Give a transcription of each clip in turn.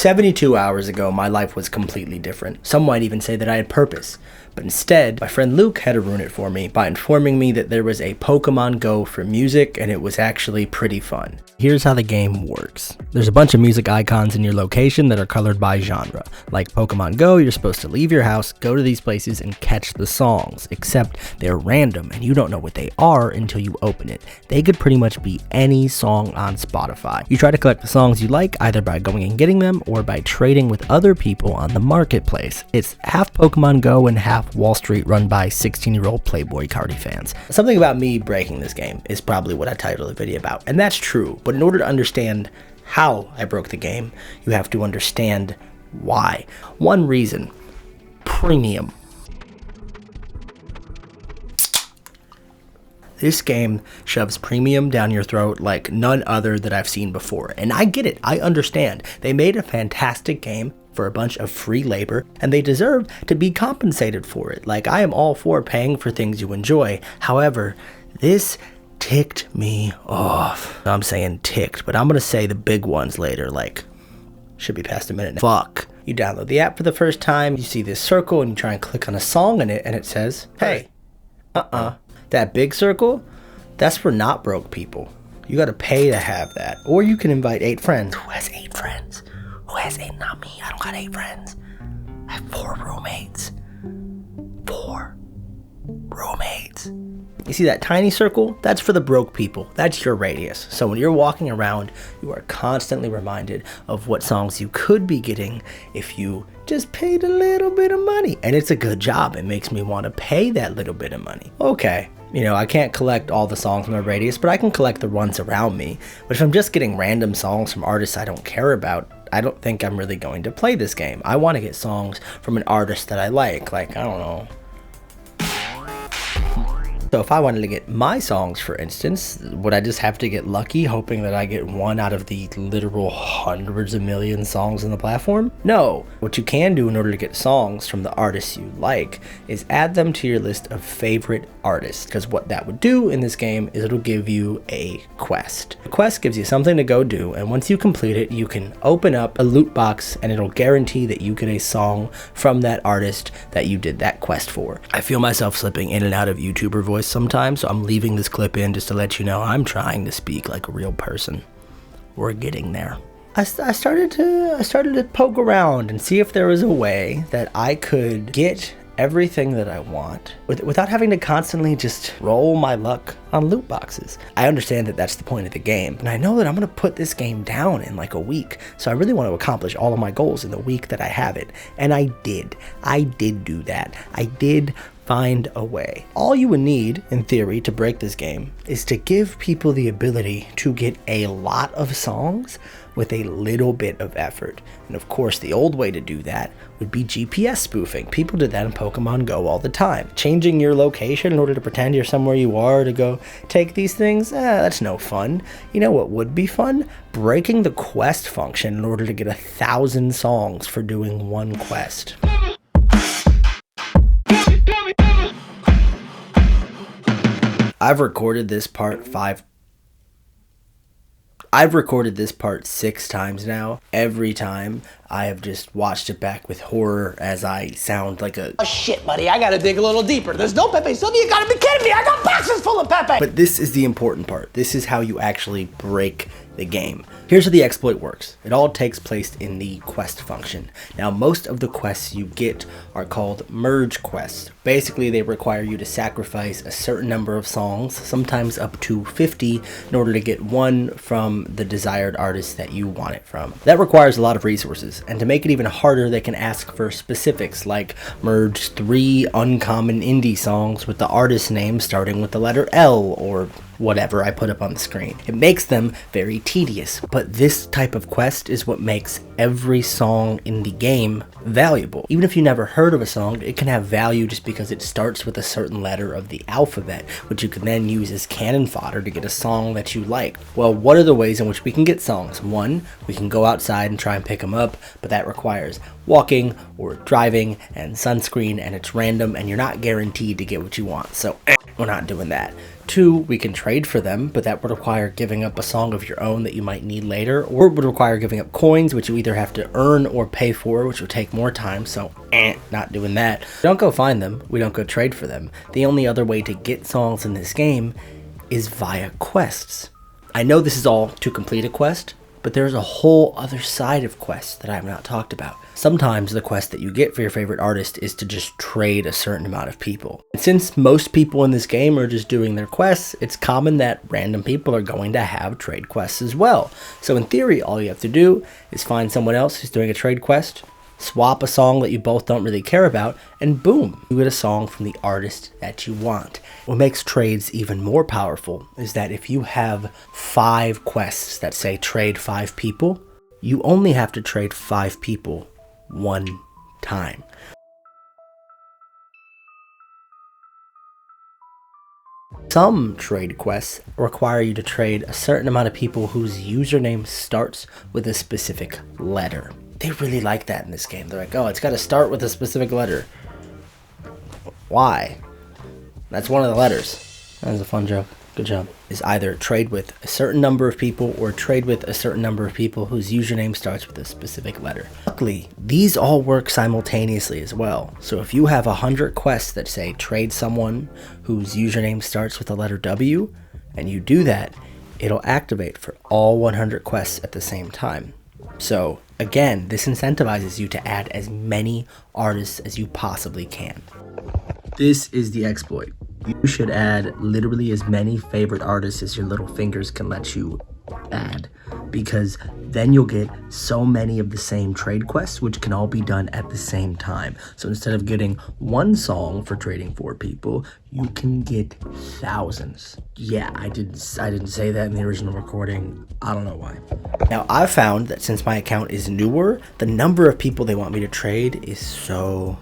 72 hours ago, my life was completely different. Some might even say that I had purpose. But instead, my friend Luke had to ruin it for me by informing me that there was a Pokemon Go for music and it was actually pretty fun. Here's how the game works. There's a bunch of music icons in your location that are colored by genre. Like Pokemon Go, you're supposed to leave your house, go to these places, and catch the songs, except they're random and you don't know what they are until you open it. They could pretty much be any song on Spotify. You try to collect the songs you like either by going and getting them or by trading with other people on the marketplace. It's half Pokemon Go and half Wall Street run by 16-year-old Playboy Cardi fans. Something about me breaking this game is probably what I titled the video about, and that's true, but in order to understand how I broke the game, you have to understand why. One reason: premium. This game shoves premium down your throat like none other that I've seen before. And I get it, I understand. They made a fantastic game for a bunch of free labor, and they deserve to be compensated for it. Like, I am all for paying for things you enjoy. However, this ticked me off. I'm saying ticked, but I'm gonna say the big ones later, like, should be past a minute now. Fuck. You download the app for the first time, you see this circle, and you try and click on a song in it, and it says, hey, that big circle, that's for not broke people. You gotta pay to have that. Or you can invite 8 friends. Who has 8 friends? Who has 8? Not me. I don't got 8 friends. I have 4 roommates. 4 roommates. You see that tiny circle? That's for the broke people. That's your radius. So when you're walking around, you are constantly reminded of what songs you could be getting if you just paid a little bit of money. And it's a good job. It makes me want to pay that little bit of money. Okay. You know, I can't collect all the songs from my radius, but I can collect the ones around me. But if I'm just getting random songs from artists I don't care about, I don't think I'm really going to play this game. I want to get songs from an artist that I like, I don't know. So if I wanted to get my songs, for instance, would I just have to get lucky, hoping that I get one out of the literal hundreds of million songs on the platform? No. What you can do in order to get songs from the artists you like is add them to your list of favorite artists, because what that would do in this game is it'll give you a quest. A quest gives you something to go do, and once you complete it, you can open up a loot box and it'll guarantee that you get a song from that artist that you did that quest for. I feel myself slipping in and out of YouTuber voice sometimes, so I'm leaving this clip in just to let you know I'm trying to speak like a real person. We're getting there. I started to poke around and see if there was a way that I could get everything that I want without having to constantly just roll my luck on loot boxes. I understand that that's the point of the game, and I know that I'm gonna put this game down in like a week, so I really want to accomplish all of my goals in the week that I have it, and I did do that. I did find a way. All you would need, in theory, to break this game is to give people the ability to get a lot of songs with a little bit of effort. And of course, the old way to do that would be GPS spoofing. People did that in Pokemon Go all the time. Changing your location in order to pretend you're somewhere you are to go take these things, that's no fun. You know what would be fun? Breaking the quest function in order to get 1,000 songs for doing one quest. I've recorded this part 6 times now. Every time I have just watched it back with horror as I sound like a... Oh shit, buddy, I gotta dig a little deeper. There's no Pepe Silvia, you gotta be kidding me! I got boxes full of Pepe! But this is the important part. This is how you actually break the game. Here's how the exploit works. It all takes place in the quest function. Now, most of the quests you get are called merge quests. Basically, they require you to sacrifice a certain number of songs, sometimes up to 50, in order to get one from the desired artist that you want it from. That requires a lot of resources, and to make it even harder, they can ask for specifics like merge 3 uncommon indie songs with the artist name starting with the letter L, or whatever I put up on the screen. It makes them very tedious, but this type of quest is what makes every song in the game valuable. Even if you never heard of a song, it can have value just because it starts with a certain letter of the alphabet, which you can then use as cannon fodder to get a song that you like. Well, what are the ways in which we can get songs? One, we can go outside and try and pick them up, but that requires walking or driving and sunscreen, and it's random and you're not guaranteed to get what you want, so we're not doing that. 2, we can trade for them, but that would require giving up a song of your own that you might need later, or it would require giving up coins, which you either have to earn or pay for, which would take more time, so not doing that. We don't go find them, we don't go trade for them. The only other way to get songs in this game is via quests. I know this is all to complete a quest, but there's a whole other side of quests that I have not talked about. Sometimes the quest that you get for your favorite artist is to just trade a certain amount of people. And since most people in this game are just doing their quests, it's common that random people are going to have trade quests as well. So in theory, all you have to do is find someone else who's doing a trade quest, swap a song that you both don't really care about, and boom, you get a song from the artist that you want. What makes trades even more powerful is that if you have 5 quests that say trade 5 people, you only have to trade 5 people 1 time. Some trade quests require you to trade a certain amount of people whose username starts with a specific letter. They really like that in this game. They're like, oh, it's got to start with a specific letter. Why? That's one of the letters. That was a fun joke. Good job. Is either trade with a certain number of people or trade with a certain number of people whose username starts with a specific letter. Luckily, these all work simultaneously as well. So if you have 100 quests that say trade someone whose username starts with the letter W, and you do that, it'll activate for all 100 quests at the same time. So again, this incentivizes you to add as many artists as you possibly can. This is the exploit. You should add literally as many favorite artists as your little fingers can let you add, because then you'll get so many of the same trade quests, which can all be done at the same time. So instead of getting 1 song for trading 4 people, you can get thousands. Yeah, I didn't say that in the original recording. I don't know why. Now, I've found that since my account is newer, the number of people they want me to trade is so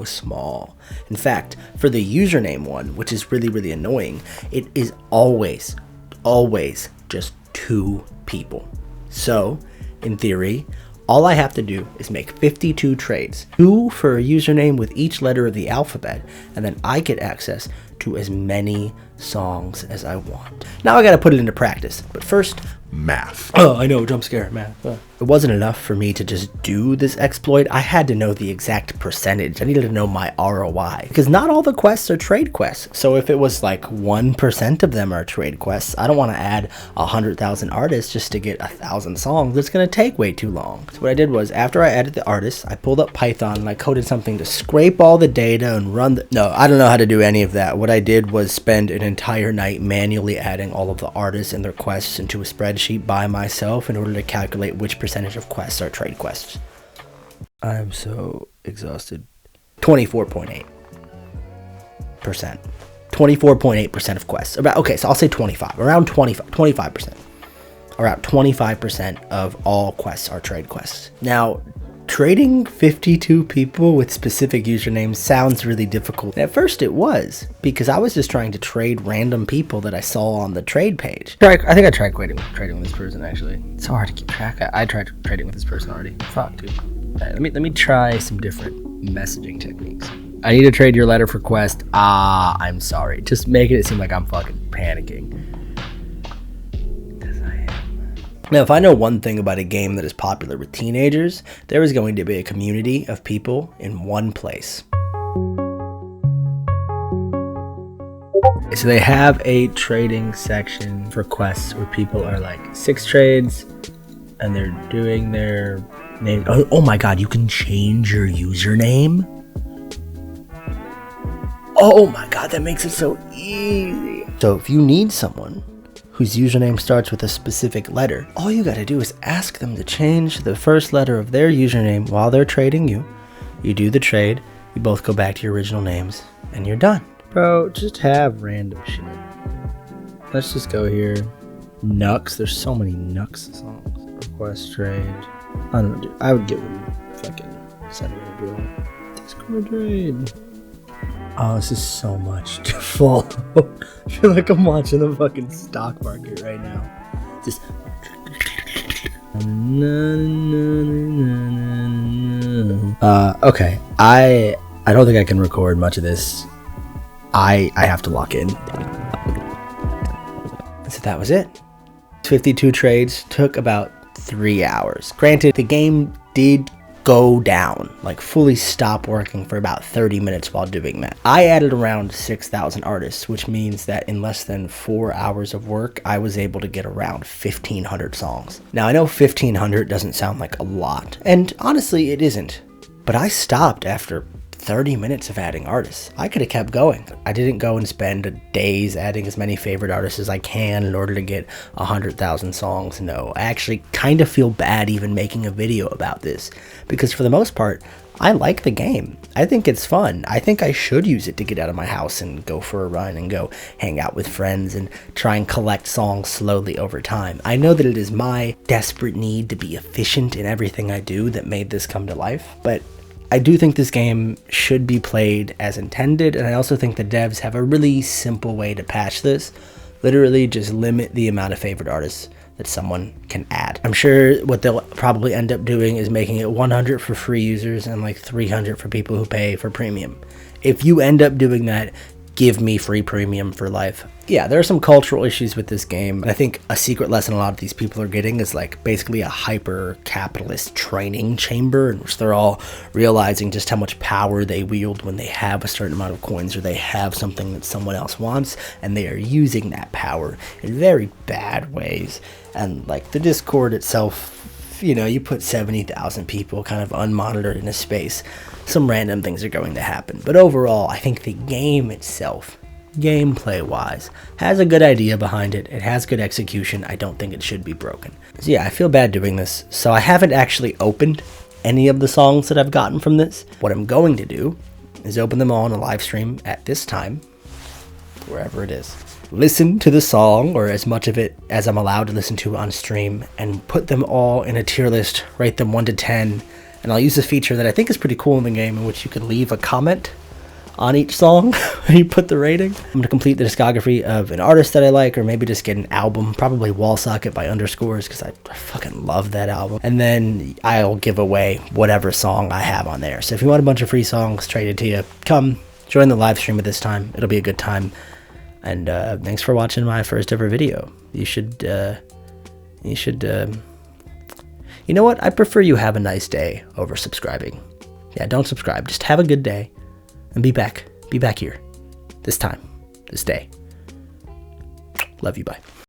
small. In fact, for the username one, which is really annoying, it is always just 2 people. So, in theory, all I have to do is make 52 trades, 2 for a username with each letter of the alphabet, and then I get access to as many songs as I want. Now I gotta put it into practice, but first, math. Oh, I know, jump scare, math. It wasn't enough for me to just do this exploit. I had to know the exact percentage. I needed to know my ROI, because not all the quests are trade quests. So if it was like 1% of them are trade quests, I don't want to add 100,000 artists just to get 1,000 songs. It's going to take way too long. So what I did was, after I added the artists, I pulled up Python and I coded something to scrape all the data and run the... No, I don't know how to do any of that. What I did was spend an entire night manually adding all of the artists and their quests into a spreadsheet by myself in order to calculate which percentage of quests are trade quests. I'm so exhausted. 24.8%. 24.8% of quests. Okay, so I'll say 25. Around 25%. Around 25% of all quests are trade quests. Now, trading 52 people with specific usernames sounds really difficult. At first it was, because I was just trying to trade random people that I saw on the trade page. I think I tried trading with this person, actually. It's so hard to keep track of. I tried trading with this person already. Fuck, dude. Right, let me try some different messaging techniques. I need to trade your letter for quest. I'm sorry. Just making it seem like I'm fucking panicking. Now, if I know one thing about a game that is popular with teenagers, there is going to be a community of people in one place. So they have a trading section for quests where people are like 6 trades and they're doing their name. Oh my god, you can change your username? Oh my god, that makes it so easy. So if you need someone whose username starts with a specific letter, all you gotta do is ask them to change the first letter of their username while they're trading you. You do the trade, you both go back to your original names, and you're done. Bro, just have random shit. Let's just go here. Nux, there's so many Nux songs. Request trade. I don't know, dude. I would get one fucking send me a drill. Discord trade. Oh, this is so much to follow. I feel like I'm watching the fucking stock market right now. Just... okay. I don't think I can record much of this. I have to lock in. So that was it. 52 trades, took about 3 hours. Granted, the game did go down, like fully stop working for about 30 minutes while doing that. I added around 6,000 artists, which means that in less than 4 hours of work, I was able to get around 1,500 songs. Now, I know 1,500 doesn't sound like a lot, and honestly, it isn't, but I stopped after 30 minutes of adding artists. I could have kept going. I didn't go and spend days adding as many favorite artists as I can in order to get 100,000 songs. No, I actually kind of feel bad even making a video about this, because for the most part, I like the game. I think it's fun. I think I should use it to get out of my house and go for a run and go hang out with friends and try and collect songs slowly over time. I know that it is my desperate need to be efficient in everything I do that made this come to life, but I do think this game should be played as intended, and I also think the devs have a really simple way to patch this. Literally just limit the amount of favorite artists that someone can add. I'm sure what they'll probably end up doing is making it 100 for free users and like 300 for people who pay for premium. If you end up doing that, give me free premium for life. Yeah, there are some cultural issues with this game, and I think a secret lesson a lot of these people are getting is like basically a hyper-capitalist training chamber in which they're all realizing just how much power they wield when they have a certain amount of coins or they have something that someone else wants, and they are using that power in very bad ways. And like the Discord itself, you know, you put 70,000 people kind of unmonitored in a space, some random things are going to happen. But overall, I think the game itself, gameplay-wise, has a good idea behind it. It has good execution. I don't think it should be broken. So yeah, I feel bad doing this. So I haven't actually opened any of the songs that I've gotten from this. What I'm going to do is open them all in a live stream at this time, wherever it is. Listen to the song, or as much of it as I'm allowed to listen to on stream, and put them all in a tier list, rate them 1 to 10, and I'll use a feature that I think is pretty cool in the game in which you can leave a comment on each song when you put the rating. I'm going to complete the discography of an artist that I like, or maybe just get an album, probably Wall Socket by Underscores, because I fucking love that album. And then I'll give away whatever song I have on there. So if you want a bunch of free songs traded to you, come join the live stream at this time. It'll be a good time. And thanks for watching my first ever video. You know what? I prefer you have a nice day over subscribing. Yeah, don't subscribe. Just have a good day and be back. Be back here. This time. This day. Love you. Bye.